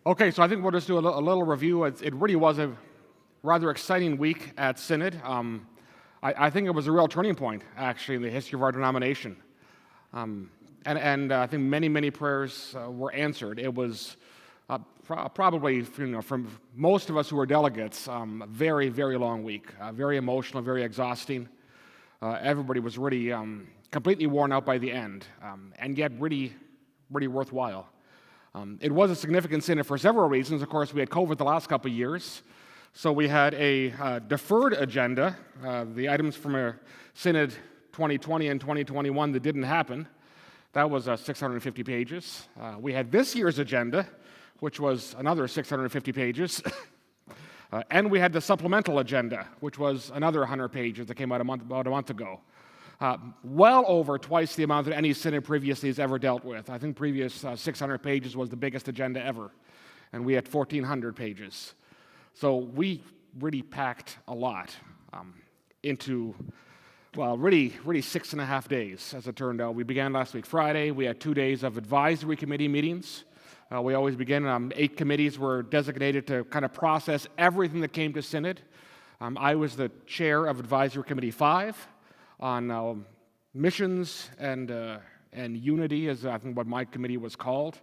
Okay, so I think we'll just do a little review. It really was a rather exciting week at Synod. I think it was a real turning point, actually, in the history of our denomination. And I think many prayers were answered. It was probably, from most of us who were delegates, a very long week, very emotional, very exhausting. Everybody was really completely worn out by the end, and yet really worthwhile. It was a significant synod for several reasons. Of course, we had COVID the last couple of years, so we had a deferred agenda. The items from a synod 2020 and 2021 that didn't happen, that was 650 pages. We had this year's agenda, which was another 650 pages, and we had the supplemental agenda, which was another 100 pages that came out about a month ago. Well over twice the amount that any synod previously has ever dealt with. I think previous 600 pages was the biggest agenda ever, and we had 1,400 pages. So we really packed a lot into, well, really 6.5 days, as it turned out. We began last week Friday. We had 2 days of advisory committee meetings. We always begin, 8 committees were designated to kind of process everything that came to Synod. I was the chair of Advisory Committee 5 on missions and unity, is I think what my committee was called.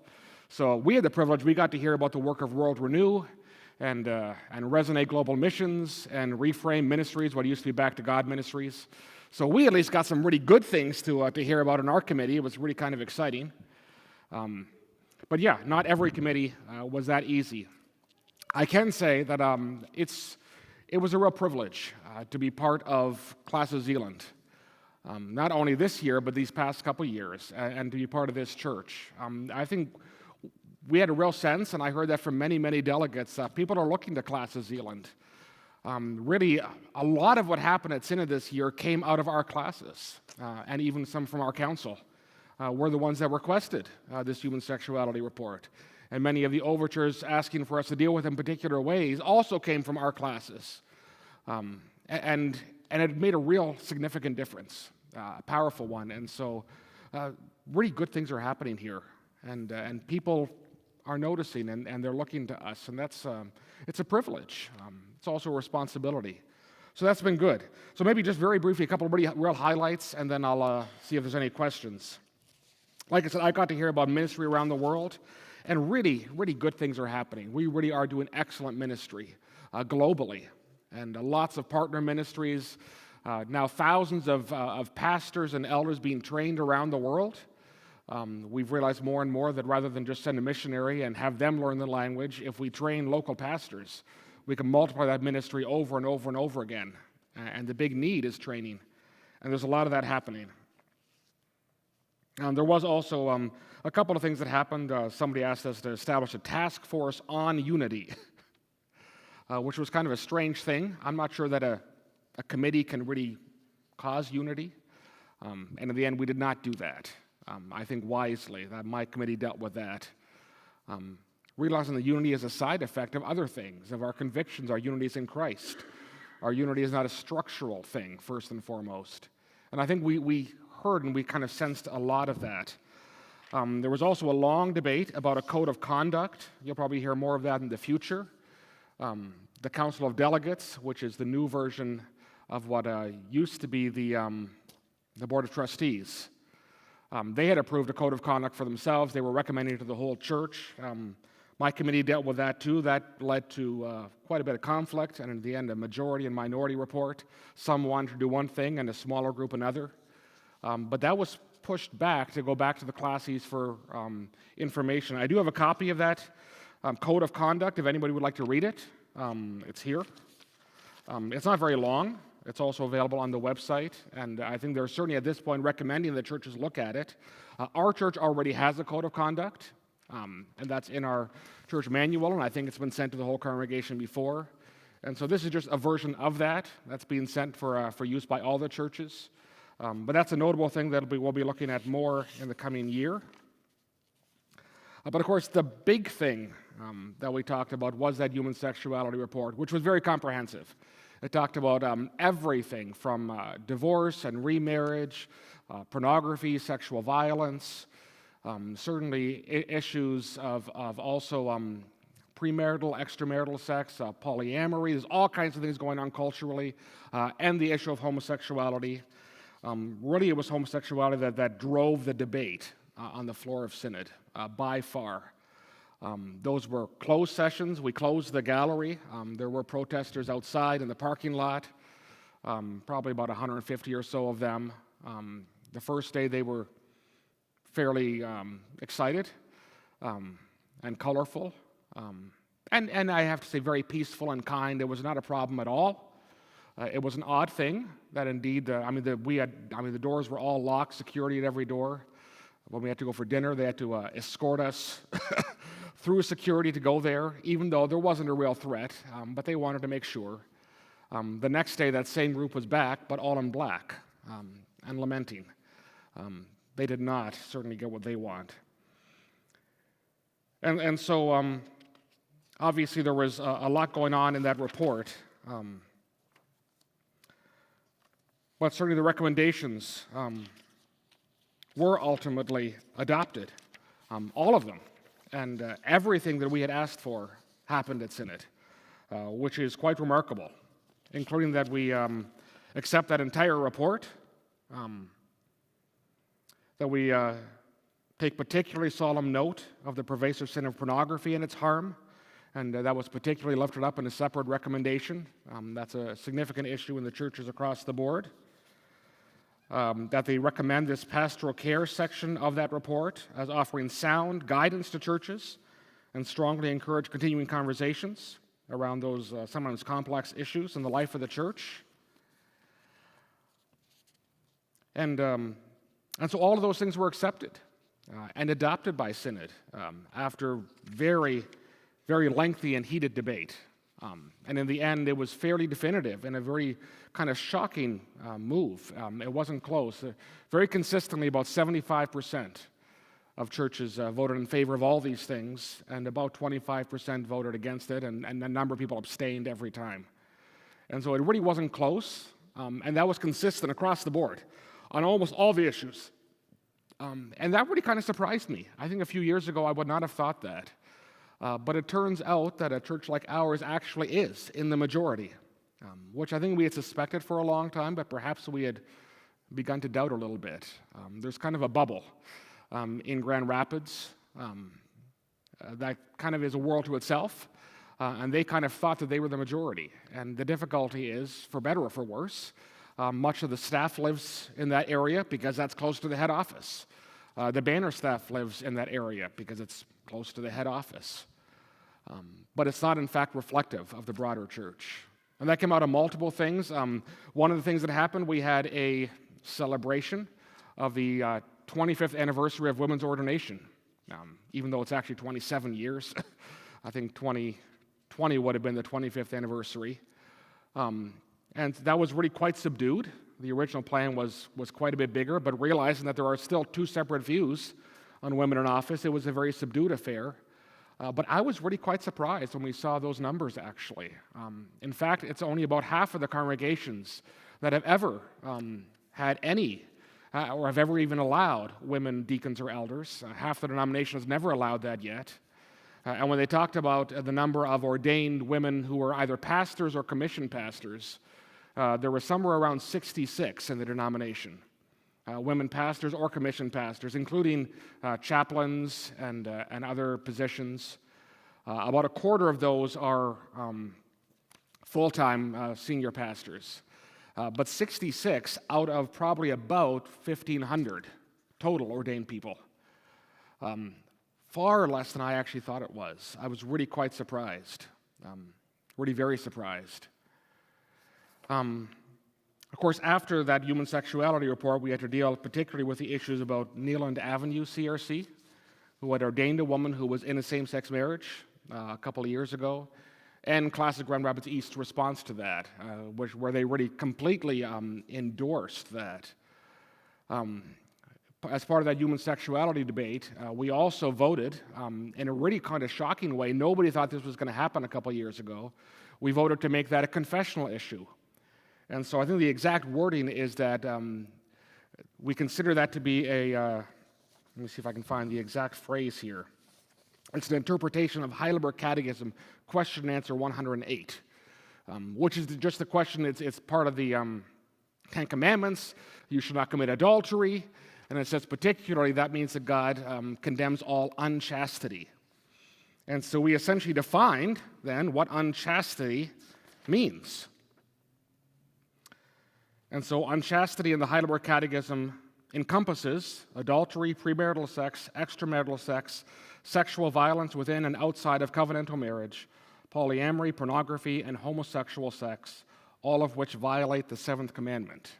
So we had the privilege, we got to hear about the work of World Renew and Resonate Global Missions and Reframe Ministries, what used to be Back to God Ministries. So we at least got some really good things to hear about in our committee. It was really kind of exciting. But yeah, not every committee was that easy. I can say that it was a real privilege to be part of Class of Zealand. Not only this year, but these past couple years, and to be part of this church. I think we had a real sense, and I heard that from many delegates, people are looking to Class of Zealand. Really, a lot of what happened at Synod this year came out of our classes, and even some from our council. Were the ones that requested this human sexuality report. And many of the overtures asking for us to deal with in particular ways also came from our classes. And it made a real significant difference, a powerful one. And so really good things are happening here. And people are noticing and they're looking to us. And that's it's a privilege. It's also a responsibility. So that's been good. So maybe just very briefly, a couple of real highlights, and then I'll see if there's any questions. Like I said, I got to hear about ministry around the world, and really good things are happening. We really are doing excellent ministry globally, and lots of partner ministries. Now thousands of pastors and elders being trained around the world. We've realized more and more that rather than just send a missionary and have them learn the language, if we train local pastors, we can multiply that ministry over and over again. And the big need is training, and there's a lot of that happening. There was also a couple of things that happened. Somebody asked us to establish a task force on unity, which was kind of a strange thing. I'm not sure that a committee can really cause unity, and in the end, we did not do that. I think wisely that my committee dealt with that, realizing that unity is a side effect of other things, of our convictions. Our unity is in Christ. Our unity is not a structural thing, first and foremost. And I think we heard and we kind of sensed a lot of that. There was also a long debate about a code of conduct. You'll probably hear more of that in the future. The Council of Delegates, which is the new version of what used to be the Board of Trustees. They had approved a code of conduct for themselves. They were recommending it to the whole church. My committee dealt with that too. That led to quite a bit of conflict, and in the end, a majority and minority report. Some wanted to do one thing and a smaller group another. But that was pushed back to go back to the classes for information. I do have a copy of that code of conduct if anybody would like to read it. It's here. It's not very long. It's also available on the website, and I think they're certainly at this point recommending that churches look at it. Our church already has a code of conduct, and that's in our church manual, and I think it's been sent to the whole congregation before. And so this is just a version of that that's being sent for use by all the churches. But that's a notable thing that we'll be looking at more in the coming year. But of course, the big thing that we talked about was that human sexuality report, which was very comprehensive. It talked about everything from divorce and remarriage, pornography, sexual violence, certainly issues of also premarital, extramarital sex, polyamory. There's all kinds of things going on culturally, and the issue of homosexuality. Really, it was homosexuality that drove the debate on the floor of Synod by far. Those were closed sessions. We closed the gallery. There were protesters outside in the parking lot, probably about 150 or so of them. The first day they were fairly excited and colorful, and I have to say very peaceful and kind. It was not a problem at all. It was an odd thing that indeed, the doors were all locked, security at every door. When we had to go for dinner, they had to escort us through security to go there, even though there wasn't a real threat, but they wanted to make sure. The next day, that same group was back, but all in black and lamenting. They did not certainly get what they want. And so, obviously, there was a lot going on in that report. But certainly the recommendations were ultimately adopted, all of them. And everything that we had asked for happened at Synod, which is quite remarkable, including that we accept that entire report, that we take particularly solemn note of the pervasive sin of pornography and its harm, and that was particularly lifted up in a separate recommendation. That's a significant issue in the churches across the board. That they recommend this pastoral care section of that report as offering sound guidance to churches and strongly encourage continuing conversations around those sometimes complex issues in the life of the church. And so all of those things were accepted and adopted by Synod after very, very lengthy and heated debate. And in the end, it was fairly definitive and a very kind of shocking move. It wasn't close. Very consistently, about 75% of churches voted in favor of all these things, and about 25% voted against it, and a number of people abstained every time. And so it really wasn't close, and that was consistent across the board on almost all the issues. And that really kind of surprised me. I think a few years ago I would not have thought that. But it turns out that a church like ours actually is in the majority, which I think we had suspected for a long time, but perhaps we had begun to doubt a little bit. There's kind of a bubble in Grand Rapids that kind of is a world to itself, and they kind of thought that they were the majority. And the difficulty is, for better or for worse, much of the staff lives in that area because that's close to the head office. The banner staff lives in that area because it's close to the head office. But it's not, in fact, reflective of the broader church. And that came out of multiple things. One of the things that happened, we had a celebration of the 25th anniversary of women's ordination, even though it's actually 27 years. I think 2020 would have been the 25th anniversary. And that was really quite subdued. The original plan was quite a bit bigger, but realizing that there are still two separate views on women in office, it was a very subdued affair. But I was really quite surprised when we saw those numbers, actually. In fact, it's only about half of the congregations that have ever had any, or have ever even allowed women deacons or elders. Half the denomination has never allowed that yet. And when they talked about the number of ordained women who were either pastors or commissioned pastors, there were somewhere around 66 in the denomination. Women pastors or commissioned pastors, including chaplains and other positions. About a quarter of those are full-time senior pastors. But 66 out of probably about 1,500 total ordained people. Far less than I actually thought it was. I was really quite surprised, really very surprised. Of course, after that human sexuality report, we had to deal particularly with the issues about Neeland Avenue CRC, who had ordained a woman who was in a same-sex marriage a couple of years ago, and Classic Grand Rapids East's response to that, where they really completely endorsed that. As part of that human sexuality debate, we also voted, in a really kind of shocking way, nobody thought this was going to happen a couple of years ago, we voted to make that a confessional issue. And so I think the exact wording is that we consider that to be a, let me see if I can find the exact phrase here. It's an interpretation of Heidelberg Catechism, question and answer 108, which is just the question. It's part of the Ten Commandments. You shall not commit adultery. And it says particularly that means that God condemns all unchastity. And so we essentially defined then what unchastity means. And so unchastity in the Heidelberg Catechism encompasses adultery, premarital sex, extramarital sex, sexual violence within and outside of covenantal marriage, polyamory, pornography, and homosexual sex, all of which violate the seventh commandment.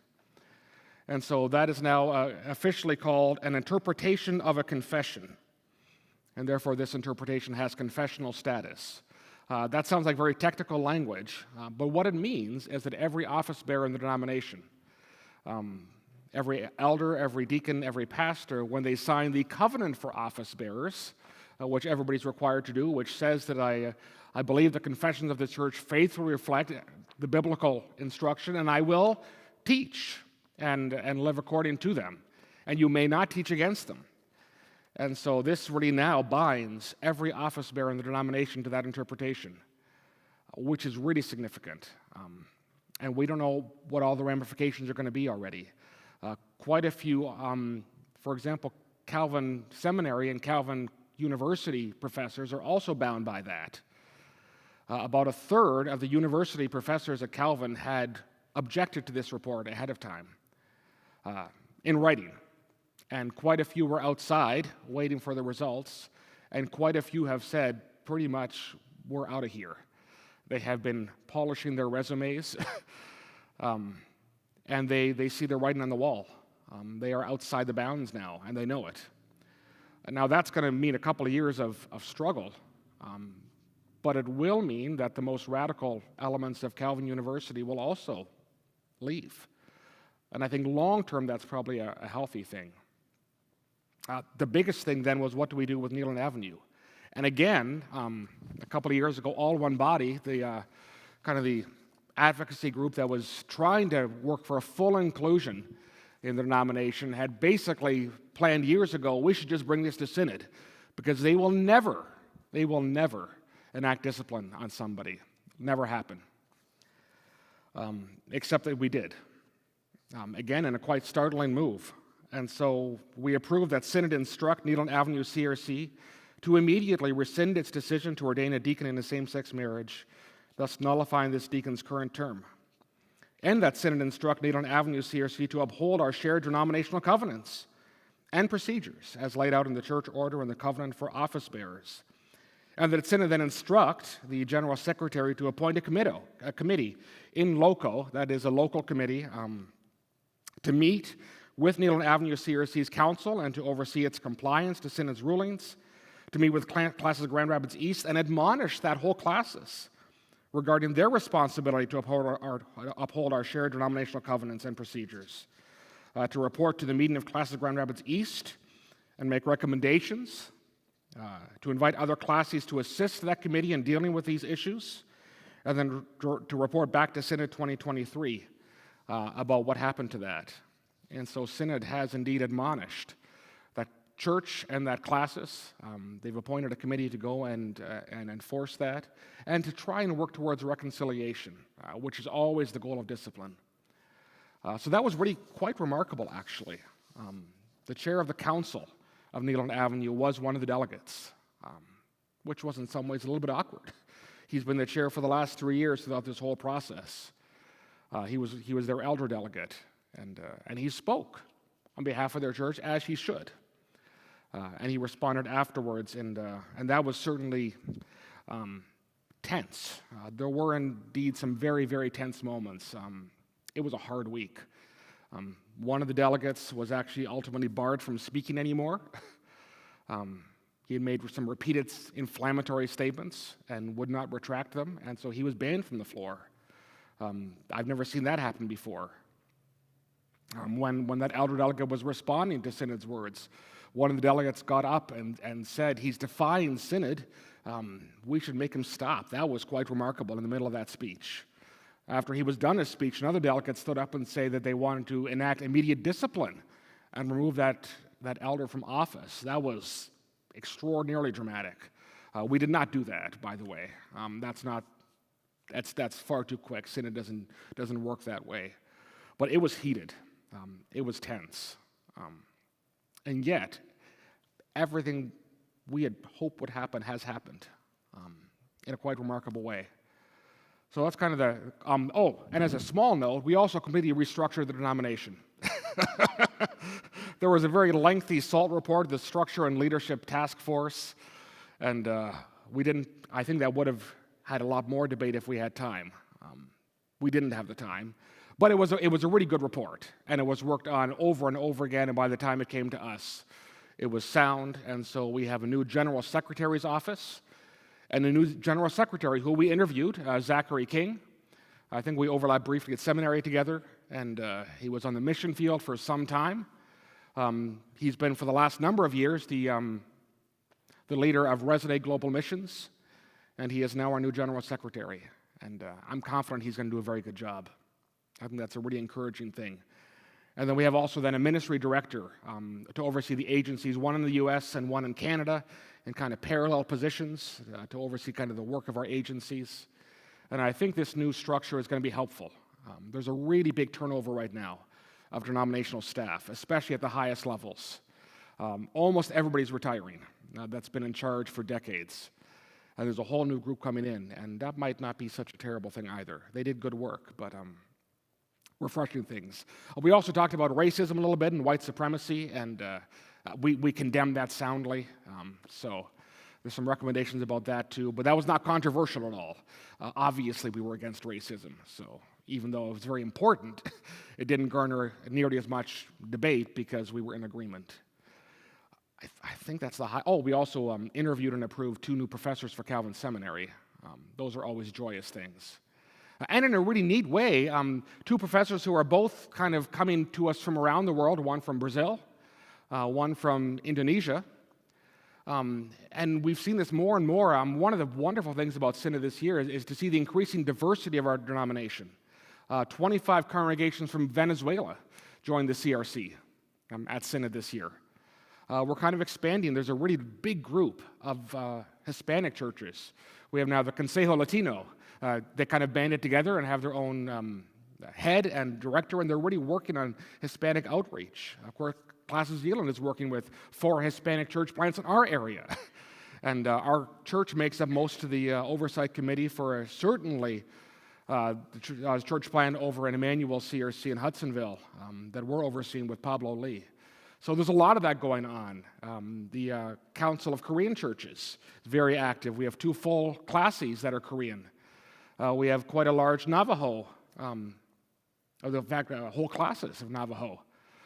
And so that is now officially called an interpretation of a confession. And therefore this interpretation has confessional status. That sounds like very technical language, but what it means is that every office bearer in the denomination, every elder, every deacon, every pastor, when they sign the covenant for office bearers, which everybody's required to do, which says that I believe the confessions of the church faithfully reflect the biblical instruction, and I will teach and live according to them, and you may not teach against them. And so this really now binds every office bearer in the denomination to that interpretation, which is really significant. And we don't know what all the ramifications are going to be already. Quite a few, for example, Calvin Seminary and Calvin University professors are also bound by that. About a third of the university professors at Calvin had objected to this report ahead of time in writing. And quite a few were outside waiting for the results, and quite a few have said, pretty much, we're out of here. They have been polishing their resumes, and they see the writing on the wall. They are outside the bounds now, and they know it. And now that's going to mean a couple of years of struggle, but it will mean that the most radical elements of Calvin University will also leave. And I think long-term that's probably a healthy thing. The biggest thing then was, what do we do with Nealon Avenue? And again, a couple of years ago, All One Body, the advocacy group that was trying to work for a full inclusion in the denomination, had basically planned years ago, we should just bring this to Synod, because they will never enact discipline on somebody. Never happen. Except that we did. Again, in a quite startling move. And so we approved that Synod instruct Nealon Avenue CRC to immediately rescind its decision to ordain a deacon in a same-sex marriage, thus nullifying this deacon's current term. And that Synod instruct Nealon Avenue CRC to uphold our shared denominational covenants and procedures as laid out in the church order and the covenant for office bearers. And that Synod then instruct the General Secretary to appoint a committee in loco, that is a local committee, to meet with Nealon Avenue CRC's council and to oversee its compliance to Synod's rulings, to meet with classes of Grand Rapids East and admonish that whole classes regarding their responsibility to uphold our shared denominational covenants and procedures, to report to the meeting of classes of Grand Rapids East and make recommendations, to invite other classes to assist that committee in dealing with these issues, and then to report back to Synod 2023 about what happened to that. And so Synod has indeed admonished that church and that classis. They've appointed a committee to go and enforce that, and to try and work towards reconciliation, which is always the goal of discipline. So that was really quite remarkable, actually. The chair of the council of Nealon Avenue was one of the delegates, which was in some ways a little bit awkward. He's been the chair for the last 3 years throughout this whole process. He was their elder delegate. And he spoke on behalf of their church, as he should. And he responded afterwards, and that was certainly tense. There were indeed some very, very tense moments. It was a hard week. One of the delegates was actually ultimately barred from speaking anymore. He had made some repeated inflammatory statements and would not retract them, and so he was banned from the floor. I've never seen that happen before. When that elder delegate was responding to Synod's words, one of the delegates got up and said, he's defying Synod, we should make him stop. That was quite remarkable in the middle of that speech. After he was done his speech, another delegate stood up and said that they wanted to enact immediate discipline and remove that elder from office. That was extraordinarily dramatic. We did not do that, by the way. That's far too quick. Synod doesn't work that way. But it was heated. It was tense. And yet, everything we had hoped would happen has happened in a quite remarkable way. So that's kind of the, and as a small note, we also completely restructured the denomination. There was a very lengthy SALT report, the Structure and Leadership Task Force, and I think that would have had a lot more debate if we had time. We didn't have the time, but it was a really good report, and it was worked on over and over again, and by the time it came to us, it was sound, and so we have a new General Secretary's office, and a new General Secretary who we interviewed, Zachary King. I think we overlapped briefly at seminary together, and he was on the mission field for some time. He's been, for the last number of years, the leader of Resonate Global Missions, and he is now our new General Secretary. And I'm confident he's going to do a very good job. I think that's a really encouraging thing. And then we have also then a ministry director to oversee the agencies, one in the U.S. and one in Canada, in kind of parallel positions to oversee kind of the work of our agencies. And I think this new structure is going to be helpful. There's a really big turnover right now of denominational staff, especially at the highest levels. Almost everybody's retiring that's been in charge for decades. And there's a whole new group coming in, and that might not be such a terrible thing either. They did good work, but refreshing things. We also talked about racism a little bit and white supremacy, and we condemned that soundly. So there's some recommendations about that too, but that was not controversial at all. Obviously, we were against racism, so even though it was very important, it didn't garner nearly as much debate because we were in agreement. I think that's the high. Oh, we also interviewed and approved 2 new professors for Calvin Seminary. Those are always joyous things. And in a really neat way, 2 professors who are both kind of coming to us from around the world, one from Brazil, one from Indonesia. And we've seen this more and more. One of the wonderful things about Synod this year is to see the increasing diversity of our denomination. 25 congregations from Venezuela joined the CRC at Synod this year. We're kind of expanding. There's a really big group of Hispanic churches. We have now the Consejo Latino. They kind of banded together and have their own head and director, and they're really working on Hispanic outreach. Of course, Plaza Zealand is working with 4 Hispanic church plants in our area. And our church makes up most of the oversight committee for certainly the church plant over in Emmanuel CRC in Hudsonville that we're overseeing with Pablo Lee. So there's a lot of that going on. The Council of Korean Churches is very active. We have 2 full classes that are Korean. We have quite a large Navajo, in fact, whole classes of Navajo.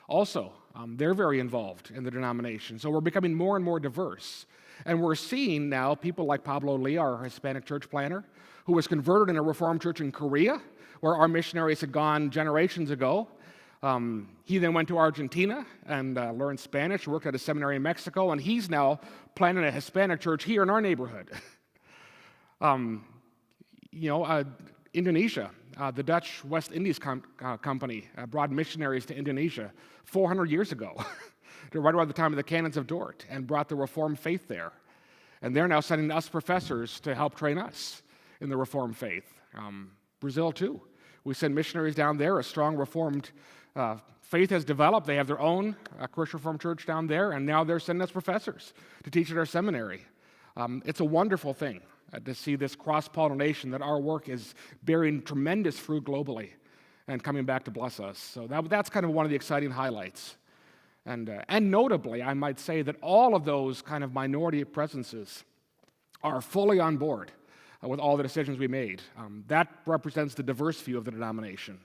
Also, they're very involved in the denomination. So we're becoming more and more diverse. And we're seeing now people like Pablo Lee, our Hispanic church planter, who was converted in a Reformed church in Korea, where our missionaries had gone generations ago. He then went to Argentina and learned Spanish, worked at a seminary in Mexico, and he's now planting a Hispanic church here in our neighborhood. Indonesia, the Dutch West Indies Company brought missionaries to Indonesia 400 years ago, right around the time of the Canons of Dort, and brought the Reformed faith there. And they're now sending us professors to help train us in the Reformed faith. Brazil, too. We send missionaries down there. A strong Reformed faith has developed. They have their own Christian Reformed church down there, and now they're sending us professors to teach at our seminary. It's a wonderful thing to see this cross-pollination, that our work is bearing tremendous fruit globally and coming back to bless us. So that's kind of one of the exciting highlights. And notably, I might say that all of those kind of minority presences are fully on board with all the decisions we made. That represents the diverse view of the denomination.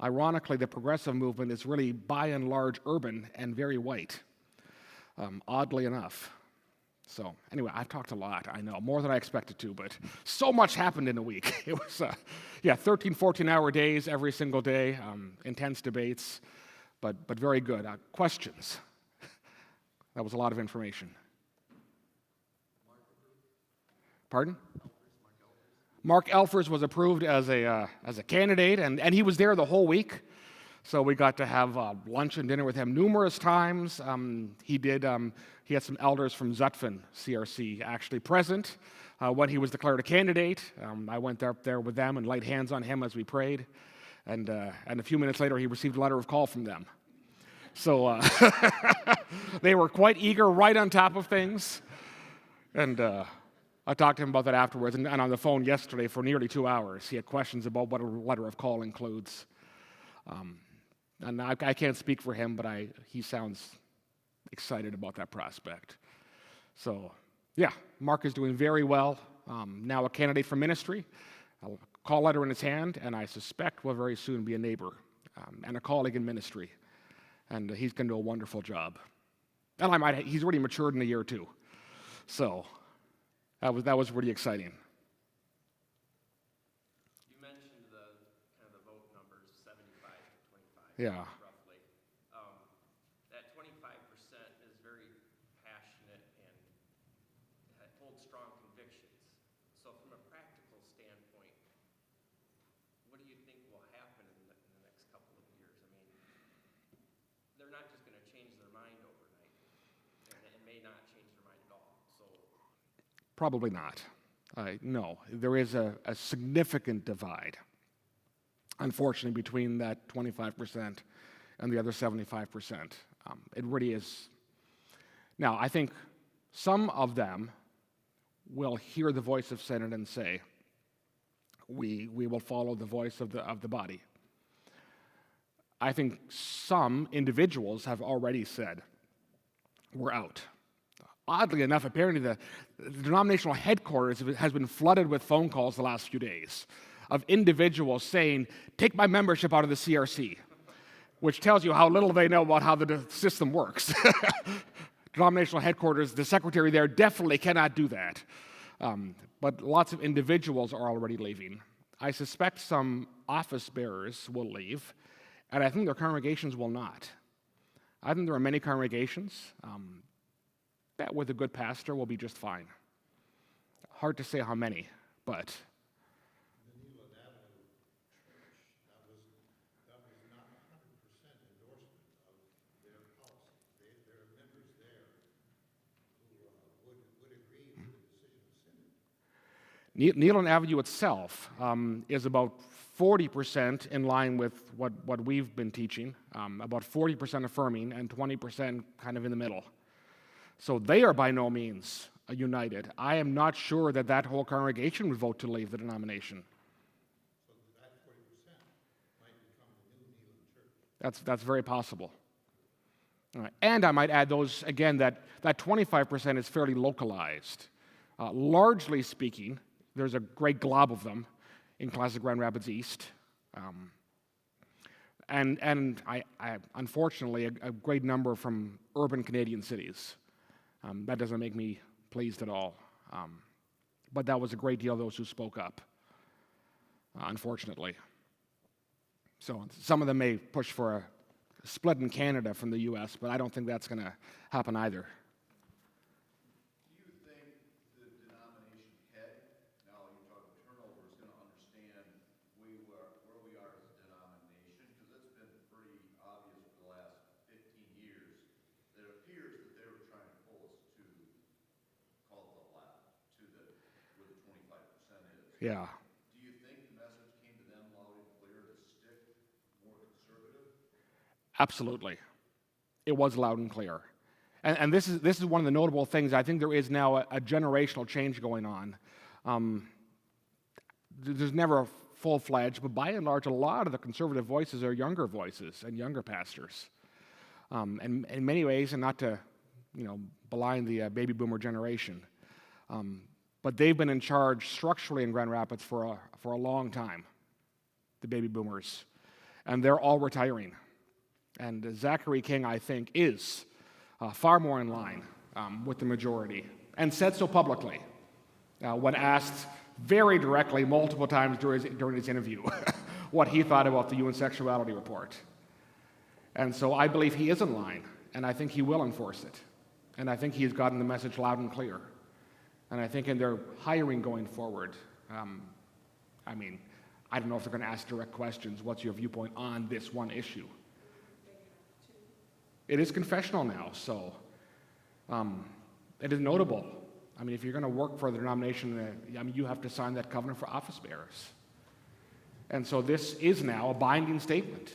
Ironically, the progressive movement is really by and large urban and very white, oddly enough. So anyway, I've talked a lot, I know, more than I expected to, but so much happened in a week. It was, 13, 14-hour days every single day, intense debates, but very good. Questions? That was a lot of information. Pardon? Mark Elfers was approved as a candidate, and he was there the whole week. So we got to have lunch and dinner with him numerous times. He had some elders from Zutphen CRC actually present when he was declared a candidate. I went up there with them and laid hands on him as we prayed. And a few minutes later, he received a letter of call from them. So they were quite eager, right on top of things. And I talked to him about that afterwards. And on the phone yesterday for nearly 2 hours, he had questions about what a letter of call includes. And I can't speak for him, but he sounds excited about that prospect. So, yeah, Mark is doing very well. Now a candidate for ministry, a call letter in his hand, and I suspect will very soon be a neighbor and a colleague in ministry. And he's going to do a wonderful job. And he's already matured in a year or two. So that was really exciting. Yeah. Roughly. That 25% is very passionate and holds strong convictions. So from a practical standpoint, what do you think will happen in the next couple of years? I mean, they're not just going to change their mind overnight, and may not change their mind at all. So Probably not. No, there is a significant divide, unfortunately, between that 25% and the other 75%. It really is. Now, I think some of them will hear the voice of Synod and say, we will follow the voice of the body. I think some individuals have already said, we're out. Oddly enough, apparently the denominational headquarters has been flooded with phone calls the last few days of individuals saying, take my membership out of the CRC, which tells you how little they know about how the system works. Denominational headquarters, the secretary there definitely cannot do that. But lots of individuals are already leaving. I suspect some office bearers will leave, and I think their congregations will not. I think there are many congregations that with a good pastor will be just fine. Hard to say how many, but Nealon Avenue itself is about 40% in line with what we've been teaching, about 40% affirming and 20% kind of in the middle. So they are by no means united. I am not sure that whole congregation would vote to leave the denomination. So that 40% might become the new Nealon church. That's very possible. And I might add those, again, that 25% is fairly localized. Largely speaking, there's a great glob of them in classic Grand Rapids East. And I unfortunately, a great number from urban Canadian cities. That doesn't make me pleased at all. But that was a great deal of those who spoke up, unfortunately. So some of them may push for a split in Canada from the U.S., but I don't think that's going to happen either. Do you think the denomination head, now you talk about turnover, is going to understand where we are as a denomination? Because it's been pretty obvious for the last 15 years that it appears that they were trying to pull us to call it the left, where the 25% is. Yeah. Do you think the message came to them loud and clear to stick more conservative? Absolutely. It was loud and clear. And this is one of the notable things. I think there is now a generational change going on. There's never a full-fledged, but by and large, a lot of the conservative voices are younger voices and younger pastors. And in many ways, and not to belie the baby boomer generation, but they've been in charge structurally in Grand Rapids for a long time, the baby boomers. And they're all retiring. And Zachary King, I think, is far more in line with the majority, and said so publicly when asked very directly multiple times during his interview what he thought about the UN sexuality report. And so I believe he is in line, and I think he will enforce it. And I think he has gotten the message loud and clear. And I think in their hiring going forward, I don't know if they're going to ask direct questions. What's your viewpoint on this one issue? It is confessional now, so it is notable. I mean, if you're going to work for the denomination, you have to sign that covenant for office bearers. And so this is now a binding statement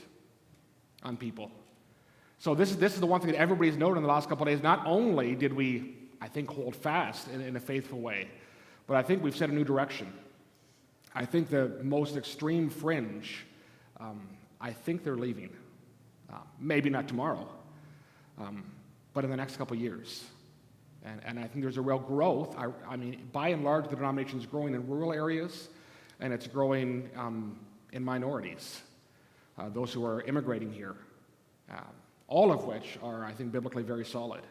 on people. So this is the one thing that everybody's noted in the last couple of days. Not only did we, I think, hold fast in a faithful way, but I think we've set a new direction. I think the most extreme fringe, I think they're leaving. Maybe not tomorrow, but in the next couple of years. And I think there's a real growth. I mean, by and large, the denomination is growing in rural areas, and it's growing in minorities, those who are immigrating here, all of which are, I think, biblically very solid.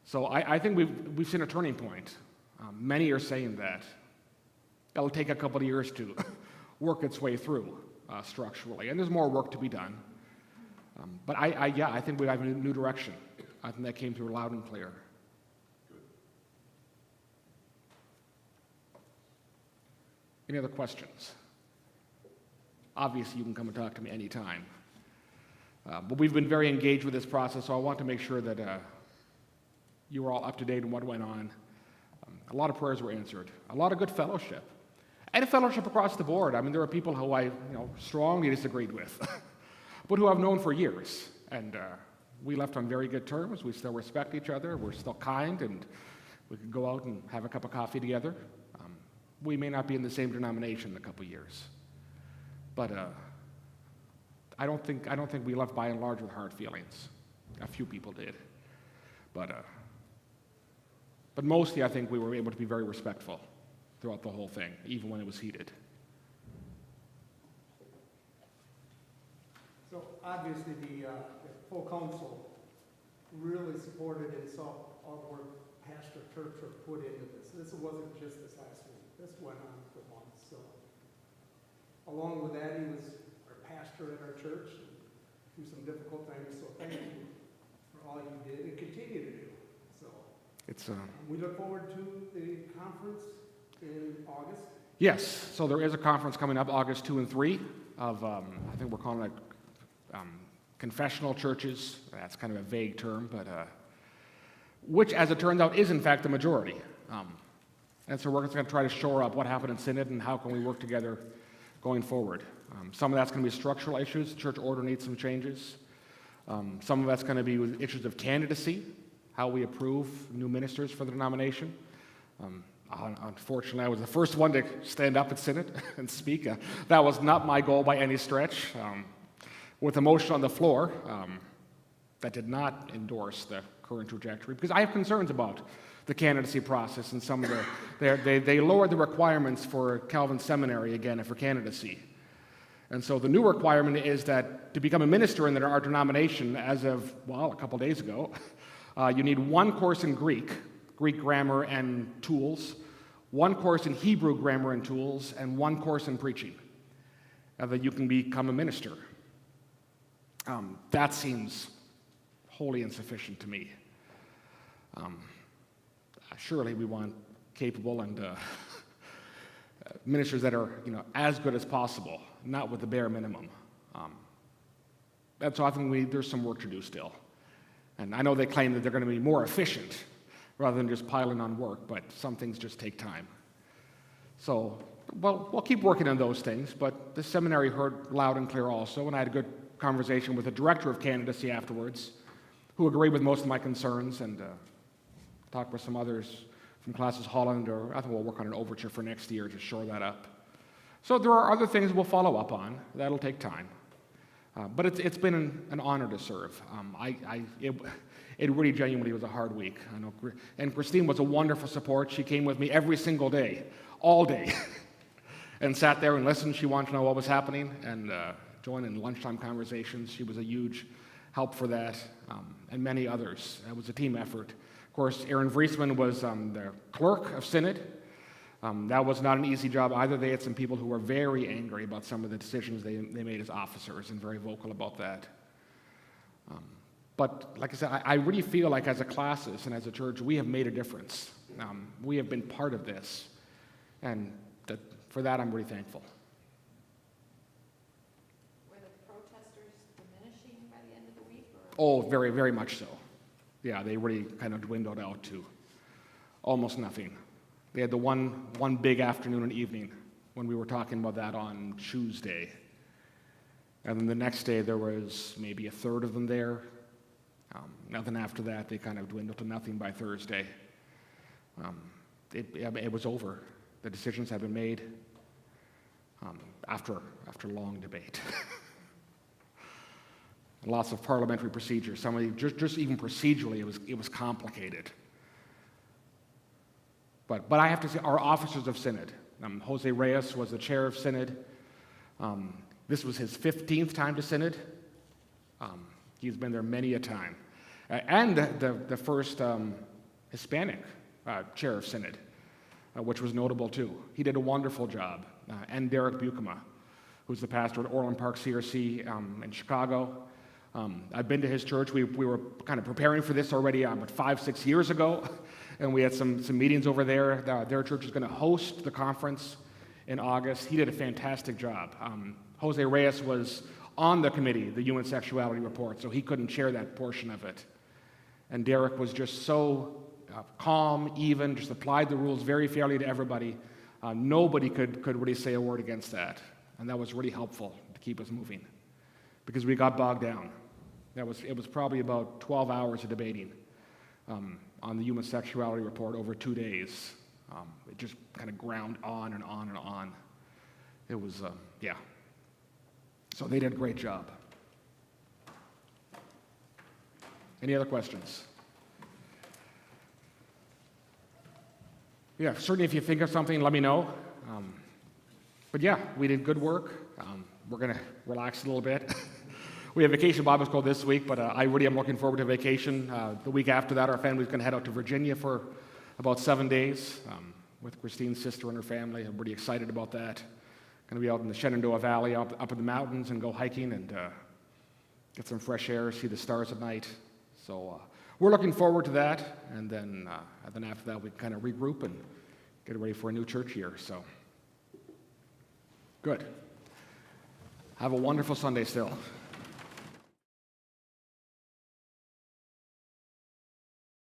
So I think we've seen a turning point. Many are saying that. It'll take a couple of years to work its way through structurally, and there's more work to be done. But I think we have a new direction. I think that came through loud and clear. Any other questions? Obviously, you can come and talk to me anytime. But we've been very engaged with this process, so I want to make sure that you are all up to date on what went on. A lot of prayers were answered, a lot of good fellowship, and a fellowship across the board. I mean, there are people who I strongly disagreed with, but who I've known for years. And we left on very good terms. We still respect each other. We're still kind, and we could go out and have a cup of coffee together. We may not be in the same denomination in a couple of years, but I don't think we left by and large with hard feelings. A few people did, but mostly I think we were able to be very respectful throughout the whole thing, even when it was heated. So obviously the full council really supported and saw all the work Pastor Terpstra put into this. This wasn't just this last week. This went on for months. So along with that, he was our pastor at our church through some difficult times. So thank you for all you did and continue to do. So we look forward to the conference in August. Yes, so there is a conference coming up August 2 and 3 of, I think we're calling it confessional churches. That's kind of a vague term, but which, as it turns out, is in fact the majority. And so we're going to try to shore up what happened in Synod and how can we work together going forward. Some of that's going to be structural issues. Church order needs some changes. Some of that's going to be with issues of candidacy, how we approve new ministers for the denomination. Unfortunately, I was the first one to stand up at Synod and speak. That was not my goal by any stretch. With a motion on the floor that did not endorse the current trajectory, because I have concerns about the candidacy process and some of they lowered the requirements for Calvin Seminary again for candidacy. And so the new requirement is that to become a minister in our denomination as of, a couple days ago, you need one course in Greek grammar and tools, one course in Hebrew grammar and tools, and one course in preaching, that you can become a minister. That seems wholly insufficient to me. Surely we want capable and ministers that are, as good as possible, not with the bare minimum. And so I think there's some work to do still. And I know they claim that they're going to be more efficient rather than just piling on work, but some things just take time. So, we'll keep working on those things, but the seminary heard loud and clear also, and I had a good conversation with the director of candidacy afterwards, who agreed with most of my concerns, and talked with some others from Classes Holland, or I think we'll work on an overture for next year to shore that up. So there are other things we'll follow up on. That'll take time. But it's been an honor to serve. It really genuinely was a hard week. I know, and Christine was a wonderful support. She came with me every single day, all day, and sat there and listened. She wanted to know what was happening and joined in lunchtime conversations. She was a huge help for that, and many others. It was a team effort. Of course, Aaron Vriesman was the clerk of Synod. That was not an easy job either. They had some people who were very angry about some of the decisions they made as officers and very vocal about that. But like I said, I really feel like as a classis and as a church, we have made a difference. We have been part of this. And for that, I'm really thankful. Oh, very, very much so. Yeah, they really kind of dwindled out to almost nothing. They had the one big afternoon and evening when we were talking about that on Tuesday. And then the next day there was maybe a third of them there. Nothing after that. They kind of dwindled to nothing by Thursday. It was over. The decisions had been made after long debate. Lots of parliamentary procedures. Just even procedurally, it was complicated. But I have to say, our officers of Synod, Jose Reyes was the chair of Synod. This was his 15th time to Synod. He's been there many a time. And the first Hispanic chair of Synod, which was notable too. He did a wonderful job. And Derek Buchema, who's the pastor at Orland Park CRC in Chicago. I've been to his church. We were kind of preparing for this already about 5-6 years ago, and we had some meetings over there. Their church is going to host the conference in August. He did a fantastic job. Jose Reyes was on the committee, the Human Sexuality Report, so he couldn't chair that portion of it. And Derek was just so calm, even, just applied the rules very fairly to everybody. Nobody could really say a word against that, and that was really helpful to keep us moving, because we got bogged down. It was probably about 12 hours of debating on the Human Sexuality Report over 2 days. It just kind of ground on and on and on. It was, yeah. So they did a great job. Any other questions? Yeah, certainly if you think of something, let me know. But yeah, we did good work. We're going to relax a little bit. We have Vacation Bible School this week, but I really am looking forward to vacation. The week after that, our family's going to head out to Virginia for about 7 days with Christine's sister and her family. I'm really excited about that. Going to be out in the Shenandoah Valley, up in the mountains, and go hiking and get some fresh air, see the stars at night. So we're looking forward to that, and then after that, we kind of regroup and get ready for a new church year. So good. Have a wonderful Sunday still.